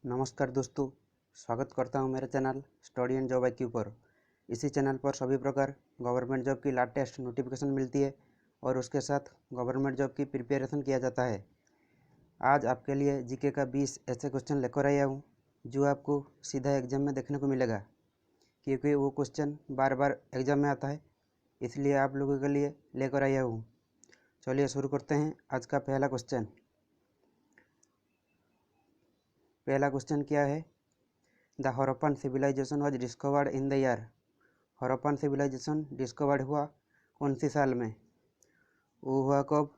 नमस्कार दोस्तों, स्वागत करता हूं मेरे channel study and job IQ पर। इसी चैनल पर सभी प्रकार गवर्नमेंट जॉब की लेटेस्ट नोटिफिकेशन मिलती है और उसके साथ गवर्नमेंट जॉब की प्रिपरेशन किया जाता है। आज आपके लिए जीके का 20 ऐसे क्वेश्चन लेकर आया हूं जो आपको सीधा एग्जाम में देखने को मिलेगा, क्योंकि वो क्वेश्चन बार बार एग्जाम में आता है, इसलिए आप लोगों के लिए लेकर आया हूँ। चलिए शुरू करते हैं आज का पहला क्वेश्चन। पहला क्वेश्चन क्या है? The Harappan civilisation was discovered in the year. Harappan civilisation discovered हुआ कौन सी साल में? वो हुआ कब?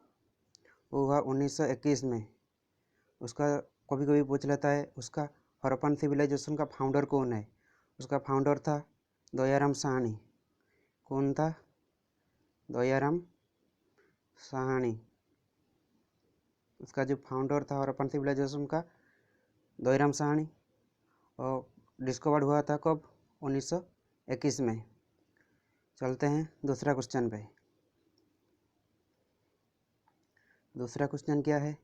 वो हुआ 1921 में। उसका कभी कभी पूछ लेता है उसका हरप्पन सिविलाइजेशन का फाउंडर कौन है। उसका फाउंडर था दयाराम साहनी। कौन था? दयाराम साहनी। उसका जो फाउंडर था हरप्पन सिविलाइजेशन का, दयाराम साहनी, और डिस्कवर्ड हुआ था कब? 1921 में। चलते हैं दूसरा क्वेश्चन पे। दूसरा क्वेश्चन क्या है?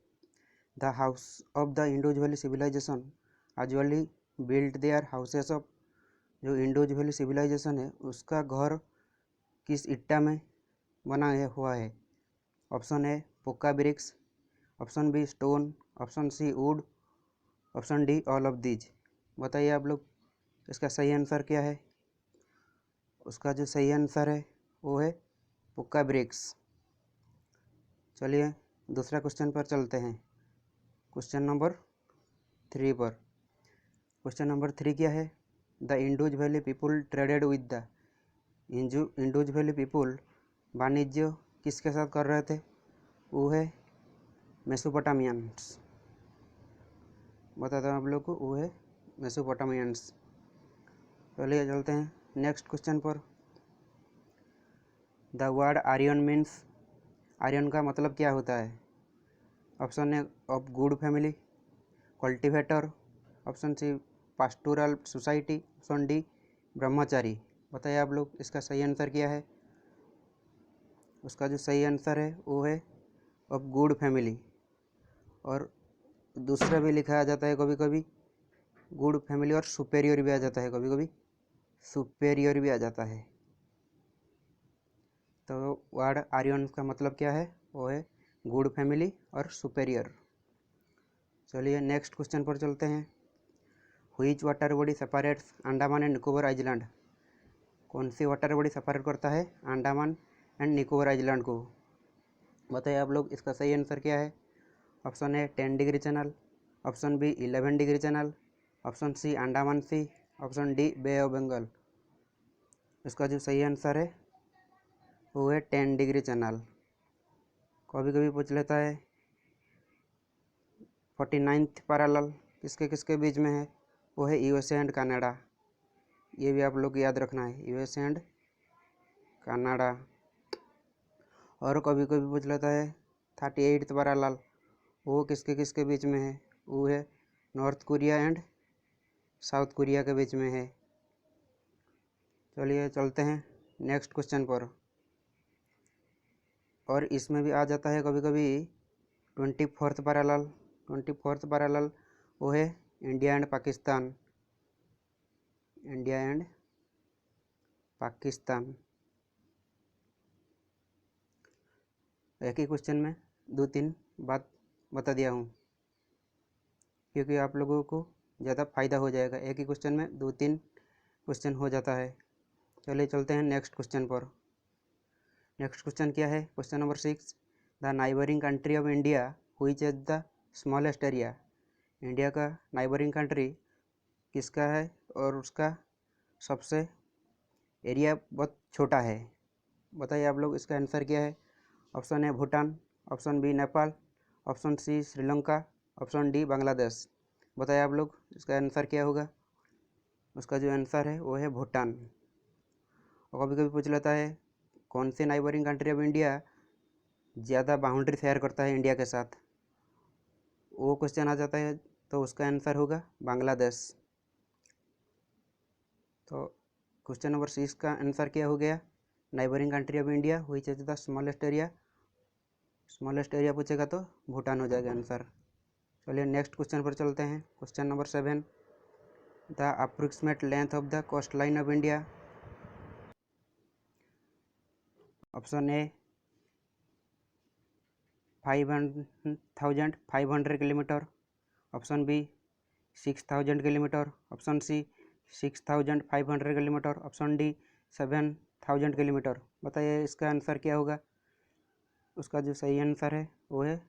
The house of the Indus valley civilisation आजुअली बिल्ट देयर हाउसेस ऑफ। जो इंडोज वैली सिविलाइजेशन है उसका घर किस ईटा में बना हुआ है? Option A pukka bricks, option B stone, option C wood, option D all of these. बताइए आप लोग इसका सही आंसर क्या है? उसका जो सही आंसर है वो है पोक्का ब्रिक्स। चलिए दूसरा क्वेश्चन पर चलते हैं, क्वेश्चन नंबर 3 पर। क्वेश्चन नंबर 3 क्या है? The Indus valley people traded with the. Indus valley people वाणिज्य किसके साथ कर रहे थे? वो है मेसोपोटामियंस। बताता हूँ आप लोग को, वो है मेसोपोटामियंस। चलिए चलते हैं नेक्स्ट क्वेश्चन पर। The word Aryan means. Aryan का मतलब क्या होता है? Option A of good family, cultivator, option C pastoral society, option D brahmachari. बताइए आप लोग इसका सही आंसर क्या है? उसका जो सही आंसर है वो है ऑफ गुड फैमिली। और दूसरा भी लिखा आ जाता है कभी कभी गुड फैमिली, और सुपेरियर भी आ जाता है, कभी कभी सुपेरियर भी आ जाता है। तो वर्ड आर्यन का मतलब क्या है? वो है गुड फैमिली और सुपेरियर। चलिए नेक्स्ट क्वेश्चन पर चलते हैं। Which water body separates Andaman and Nicobar island. कौन सी वाटर बॉडी सेपरेट करता है अंडमान एंड निकोबार आइलैंड को? बताइए आप लोग इसका सही आंसर क्या है? Option A 10 degree channel, option B 11 degree channel, option C Andaman sea, option D bay of Bengal. इसका जो सही आंसर है वो है 10 डिग्री चैनल। कभी कभी पूछ लेता है 49th पैरेलल किसके किसके बीच में है? वो है USA एंड कनाडा। ये भी आप लोग याद रखना है, USA एंड कनाडा। और कभी कभी पूछ लेता है 38th पैरेलल, वो किसके किसके बीच में है? वो है north Korea and south Korea के बीच में है। चलिए चलते हैं नेक्स्ट क्वेश्चन पर। और इसमें भी आ जाता है कभी कभी 24th पैरेलल। 24th पैरेलल वो है India and Pakistan. India and Pakistan. एक ही क्वेश्चन में 2-3 बात बता दिया हूँ, क्योंकि आप लोगों को ज़्यादा फायदा हो जाएगा। एक ही क्वेश्चन में 2-3 क्वेश्चन हो जाता है। चलिए चलते हैं नेक्स्ट क्वेश्चन पर। नेक्स्ट क्वेश्चन क्या है? Question number 6। The neighbouring country of India which is the smallest area. India का नाइबरिंग कंट्री किसका है और उसका सबसे एरिया बहुत छोटा है? बताइए आप लोग इसका आंसर क्या है? Option A Bhutan, option B Nepal, option C Sri Lanka, option D Bangladesh. बताइए आप लोग इसका आंसर क्या होगा? उसका जो आंसर है वो है भूटान। और कभी कभी पूछ लेता है कौन से नाइबरिंग कंट्री ऑफ इंडिया ज़्यादा बाउंड्री शेयर करता है इंडिया के साथ, वो क्वेश्चन आ जाता है, तो उसका आंसर होगा बांग्लादेश। तो क्वेश्चन नंबर 6 का आंसर क्या हो गया? Neighbouring country of India which is the smallest area. Smallest area पूछेगा तो भूटान हो जाएगा आंसर। चलिए नेक्स्ट क्वेश्चन पर चलते हैं। Question number 7, the approximate length of the coast line of India. Option A 5,500 kilometre, option B 6,000 kilometre, option C 6,500 kilometre, option D 7,000 kilometre. बताइए इसका आंसर क्या होगा। उसका जो सही आंसर है वो है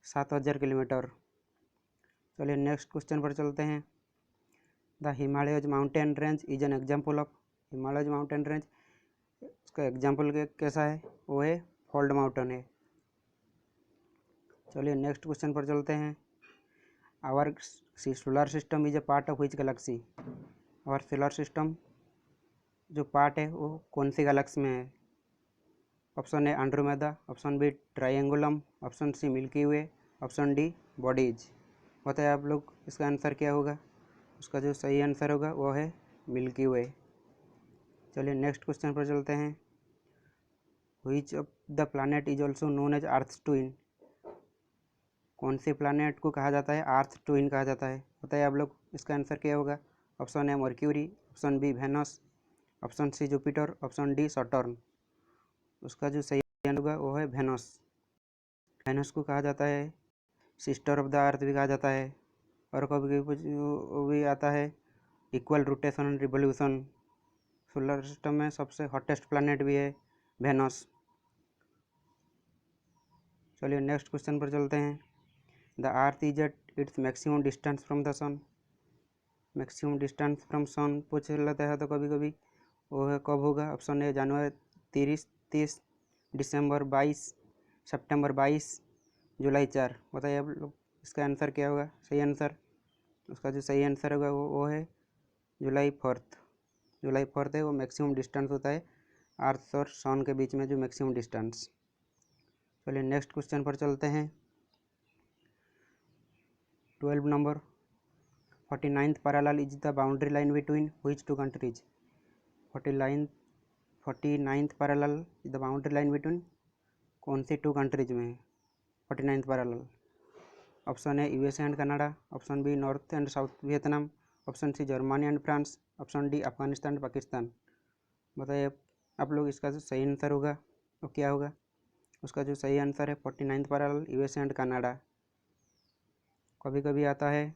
7,000 किलोमीटर। चलिए नेक्स्ट क्वेश्चन पर चलते हैं। The Himalayas mountain range is an example of. Himalayas mountain range, उसका एग्जाम्पल कैसा है, वो है फोल्ड माउंटेन है। चलिए नेक्स्ट क्वेश्चन पर चलते हैं। Our solar system is a part of which galaxy. Our solar system जो पार्ट है वो कौन सी गैलेक्सी में है। Option A Andromeda, option B Triangulum, option C Milky Way, option D bodies. बताइए आप लोग इसका आंसर क्या होगा। उसका जो सही आंसर होगा वो है मिल्की वे। चलिए नेक्स्ट क्वेश्चन पर चलते हैं। Which of the planet is also known as earth twin. कौन से प्लैनेट को कहा जाता है अर्थ ट्विन कहा जाता है। बताइए आप लोग इसका आंसर क्या होगा। Option A Mercury, option B Venus, option C Jupiter, option D Saturn. उसका जो सही आंसर होगा वो है वेनस। वेनस को कहा जाता है सिस्टर ऑफ द अर्थ भी कहा जाता है, और कभी कभी वो भी आता है equal rotation and revolution. Solar system में सबसे हॉटेस्ट प्लैनेट भी है वेनस। चलिए नेक्स्ट क्वेश्चन पर चलते हैं। The earth is at its maximum distance from the sun. Maximum distance from sun पूछ लेते हैं तो कभी कभी वो है कब होगा। ऑप्शन ए जनवरी 30, दिसंबर 22, सितंबर 22, जुलाई 4। बताइए आप लोग इसका आंसर क्या होगा सही आंसर। उसका जो सही आंसर होगा वो है जुलाई 4। जुलाई 4 है वो मैक्सिमम डिस्टेंस होता है अर्थ और सन के बीच में जो मैक्सिमम डिस्टेंस। चलिए नेक्स्ट क्वेश्चन पर चलते हैं। 12 number 49th parallel is the boundary line between which two countries। 49th parallel is the boundary line between कौन सी टू कंट्रीज में है 49th parallel. Option A USA and Canada, option B north and south Vietnam, option C Germany and France, option D Afghanistan and Pakistan. बताइए आप लोग इसका जो सही answer होगा वो क्या होगा। उसका जो सही आंसर है 49th parallel USA and Canada. कभी कभी आता है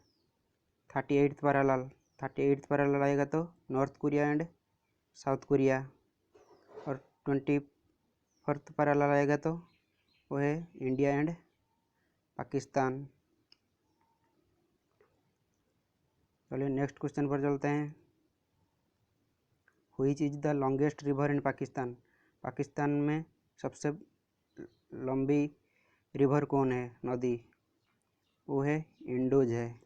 38th पैरेलल। 38th पैरेलल आएगा तो north Korea and south Korea, और 24th पैरेलल आएगा तो वो है इंडिया एंड पाकिस्तान। चलिए नेक्स्ट क्वेश्चन पर चलते हैं। Which is the longest river in Pakistan. Pakistan में सबसे लंबी रिवर कौन है नदी, वो है इंडोज है।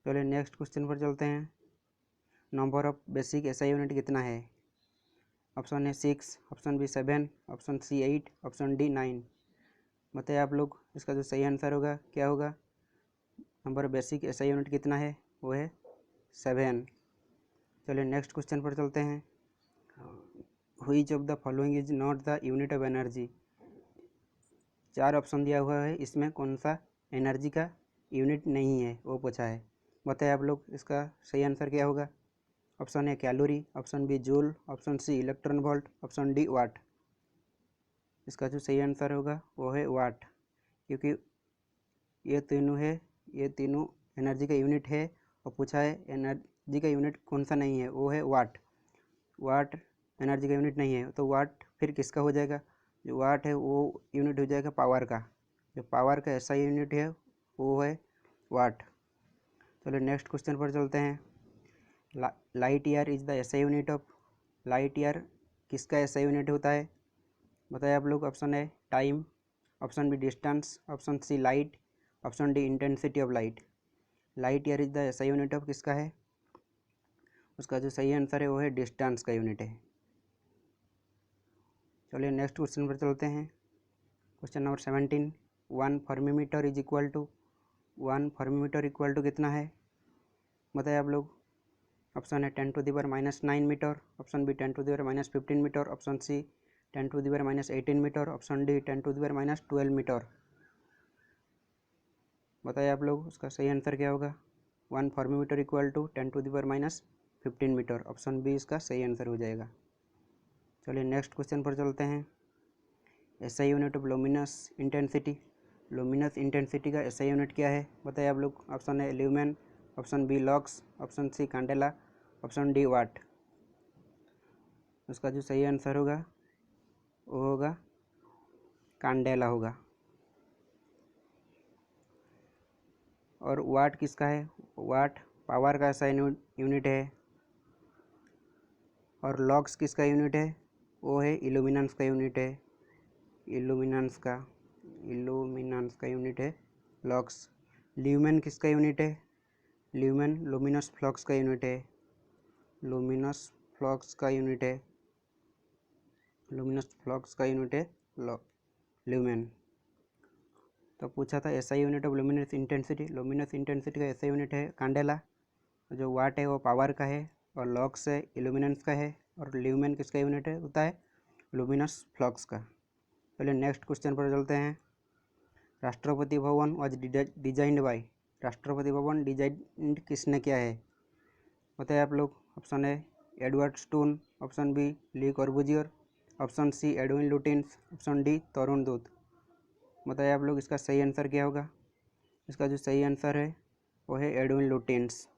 चलिए नेक्स्ट क्वेश्चन पर चलते हैं। Number of basic SI unit कितना है। Option A 6, option B 7, option C 8, option D 9। बताइए आप लोग इसका जो सही आंसर होगा क्या होगा। Number of basic SI unit कितना है वो है 7। चलिए नेक्स्ट क्वेश्चन पर चलते हैं। Which of the following is not the unit of energy. 4 option दिया हुआ है, इसमें कौन सा एनर्जी का यूनिट नहीं है वो पूछा है। बताइए आप लोग इसका सही आंसर क्या होगा। Option A calorie, option B joule, option C electron volt, option D watt. इसका जो सही आंसर होगा वो है वाट, क्योंकि ये तीनों एनर्जी का यूनिट है, और पूछा है एनर्जी का यूनिट कौन सा नहीं है, वो है वाट। वाट एनर्जी का यूनिट नहीं है तो वाट फिर किसका हो जाएगा। जो वाट है वो यूनिट हो जाएगा पावर का। जो पावर का ऐसा यूनिट है वो है वाट। चलिए नेक्स्ट क्वेश्चन पर चलते हैं। Light year is the SI unit of. Light year किसका एसआई यूनिट होता है। बताइए आप लोग। Option A time, option B distance, option C light, option D intensity of light. Light year is the SI unit of किसका है। उसका जो सही आंसर है वो है डिस्टेंस का यूनिट है। चलिए नेक्स्ट क्वेश्चन पर चलते हैं। Question number 17, 1 fermimeter is equal to. 1 fermimeter equal to कितना है बताइए आप लोग। ऑप्शन है 10⁻⁻9 metre, option B 10⁻⁻15 metre, option C 10⁻⁻18 metre, option D 10⁻⁻12 metre. बताइए आप लोग उसका सही आंसर क्या होगा। 1 fermimeter equal to 10⁻⁻15 metre. Option B इसका सही आंसर हो जाएगा। चलिए नेक्स्ट क्वेश्चन पर चलते हैं। SI unit of luminous intensity. Luminous intensity का एसआई यूनिट क्या है बताइए आप लोग। Option A lumen, option B lux, option C candela, option D watt. उसका जो सही आंसर होगा वो होगा कैंडेला होगा। और वाट किसका है, वाट पावर का एसआई यूनिट है। और लॉक्स किसका यूनिट है, वो है इल्यूमिनेंस का यूनिट है। इल्यूमिनेंस का यूनिट है लॉक्स। ल्यूमेन किसका यूनिट है, ल्यूमेन लुमिनस फ्लक्स का यूनिट है। लुमिनस फ्लक्स का यूनिट है, लुमिनस फ्लक्स का यूनिट है ल्यूमेन। तो पूछा था SI unit of luminous intensity. Luminous intensity का एसआई यूनिट है कैंडेला। जो वाट है वो पावर का है, और लॉक्स है इल्यूमिनेंस का है, और ल्यूमेन किसका यूनिट है होता है लुमिनस फ्लक्स का। चलिए नेक्स्ट क्वेश्चन पर चलते हैं। Rashtrapati Bhavan was designed bye. Rashtrapati Bhavan design किसने किया है बताइए आप लोग। Option A Edward Stone, option B Le Corbusier, option C Edwin Lutyens, option D Tarun Dutt. बताइए आप लोग इसका सही आंसर क्या होगा। इसका जो सही आंसर है वो है Edwin Lutyens.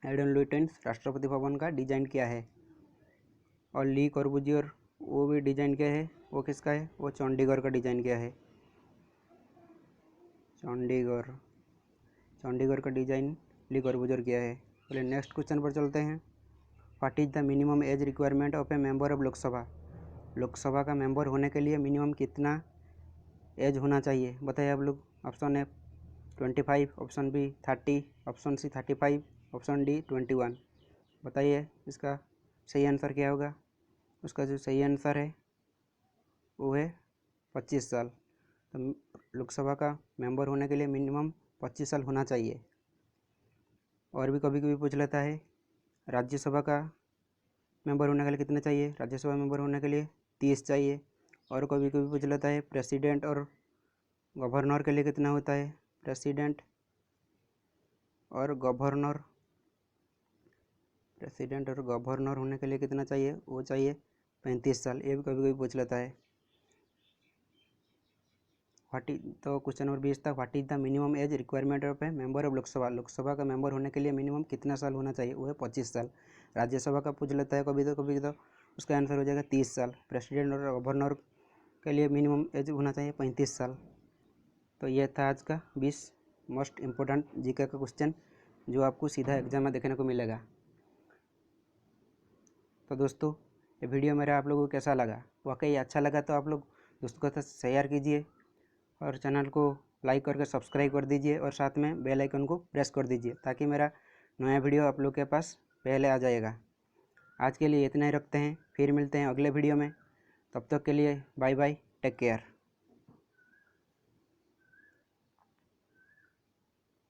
Edwin Lutyens Rashtrapati Bhavan का डिजाइन किया है। और ली कॉर्बुजियर वो भी डिजाइन किया है, वो किसका है, वो चंडीगढ़ का डिजाइन किया है। चंडीगढ़ का डिजाइन ली कॉर्बुजियर किया है। चलिए नेक्स्ट क्वेश्चन पर चलते हैं। What is the minimum age requirement of A member of Lok Sabha. Lok Sabha का मेंबर होने के लिए मिनिमम कितना एज होना चाहिए बताइए आप लोग। Option A 25, option B 30, option C 35, option D 21। बताइए इसका सही आंसर क्या होगा। उसका जो सही आंसर है वो है 25 साल। तो लोकसभा का मेंबर होने के लिए मिनिमम 25 साल होना चाहिए। और भी कभी कभी पूछ लेता है राज्यसभा का मेंबर होने के लिए कितना चाहिए। राज्यसभा मेंबर होने के लिए 30 चाहिए। और कभी कभी पूछ लेता है प्रेसिडेंट और गवर्नर के लिए कितना होता है। प्रेसिडेंट और गवर्नर होने के लिए कितना चाहिए, वो चाहिए 35 साल। ये भी कभी कभी पूछ लेता है। तो क्वेश्चन नंबर 20 था what is the minimum age requirement of A member of Lok Sabha. Lok Sabha का मेंबर होने के लिए मिनिमम कितना साल होना चाहिए, वो है 25 साल। राज्यसभा का पूछ लेता है कभी तो उसका आंसर हो जाएगा 30 साल। प्रेसिडेंट और गवर्नर के लिए मिनिमम एज होना चाहिए 35 साल। तो यह था आज का 20 मोस्ट इम्पोर्टेंट जीके का क्वेश्चन जो आपको सीधा एग्जाम में देखने को मिलेगा। तो दोस्तों ये वीडियो मेरा आप लोगों को कैसा लगा, वाकई अच्छा लगा तो आप लोग दोस्तों के साथ शेयर कीजिए और चैनल को लाइक करके सब्सक्राइब कर दीजिए और साथ में बेल आइकन को प्रेस कर दीजिए ताकि मेरा नया वीडियो आप लोग के पास पहले आ जाएगा। आज के लिए इतना ही रखते हैं, फिर मिलते हैं अगले वीडियो में। तब तक के लिए बाय बाय, टेक केयर।